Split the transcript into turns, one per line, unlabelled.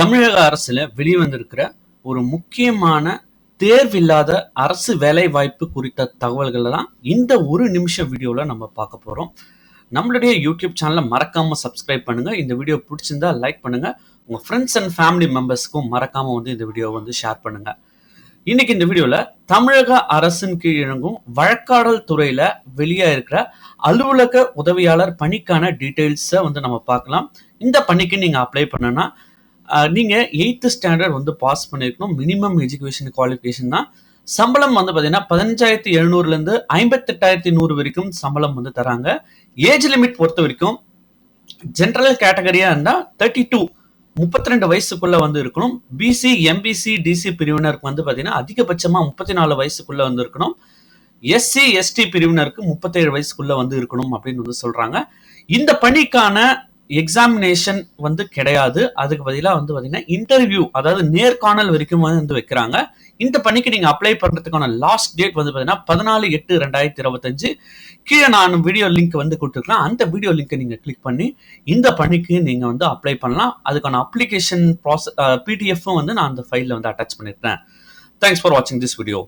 தமிழக அரசுல வெளிவந்திருக்கிற ஒரு முக்கியமான தேர்வில்லாத அரசு வேலை வாய்ப்பு குறித்த தகவல்களை தான் இந்த ஒரு நிமிஷம் வீடியோவில் நம்ம பார்க்க போகிறோம். நம்மளுடைய யூடியூப் சேனலை மறக்காம சப்ஸ்கிரைப் பண்ணுங்க. இந்த வீடியோ பிடிச்சிருந்தா லைக் பண்ணுங்க. உங்க ஃப்ரெண்ட்ஸ் அண்ட் ஃபேமிலி மெம்பர்ஸ்க்கும் மறக்காம இந்த வீடியோவை ஷேர் பண்ணுங்க. இன்னைக்கு இந்த வீடியோல தமிழக அரசின் கீழ் இயங்கும் வழக்காடல் துறையில வெளியா இருக்கிற அலுவலக உதவியாளர் பணிக்கான டீடைல்ஸை நம்ம பார்க்கலாம். இந்த பணிக்கு நீங்க அப்ளை பண்ணனா நீங்க 8th ஸ்டாண்டர்ட் பாஸ் பண்ணிருக்கணும். மினிமம் எஜுகேஷன் குவாலிஃபிகேஷன் தான். சம்பளம் பார்த்தீங்கன்னா 15,700 இருந்து 58,100 வரைக்கும் சம்பளம் தராங்க. ஏஜ் லிமிட் பொறுத்த வரைக்கும் ஜெனரல் கேட்டகரியா இருந்தா 32 வயசுக்குள்ள இருக்கணும். பிசி, எம்பிசி, டிசி பிரிவினருக்கு பார்த்தீங்கன்னா அதிகபட்சமா 34 வயசுக்குள்ள இருக்கணும். எஸ்சி, எஸ்டி பிரிவினருக்கு 37 வயசுக்குள்ள இருக்கணும் அப்படின்னு சொல்றாங்க. இந்த பணிக்கான எக்ஸாமினேஷன் கிடையாது. அதுக்கு பதிலாக பார்த்தீங்கன்னா இன்டர்வியூ, அதாவது நேர்காணல் வரைக்கும் வைக்கிறாங்க. இந்த பணிக்கு நீங்க அப்ளை பண்றதுக்கான லாஸ்ட் டேட் பார்த்தீங்கன்னா 14/8/2025. கீழே நான் வீடியோ லிங்க் கொடுத்துருக்கேன். அந்த வீடியோ லிங்கை நீங்க கிளிக் பண்ணி இந்த பணிக்கு நீங்க அப்ளை பண்ணலாம். அதுக்கான அப்ளிகேஷன் ப்ராசஸ் பிடிஎஃப் நான் அந்த ஃபைல்ல அட்டாச் பண்ணிருக்கேன். தேங்க்ஸ் ஃபார் வாட்சிங் திஸ் வீடியோ.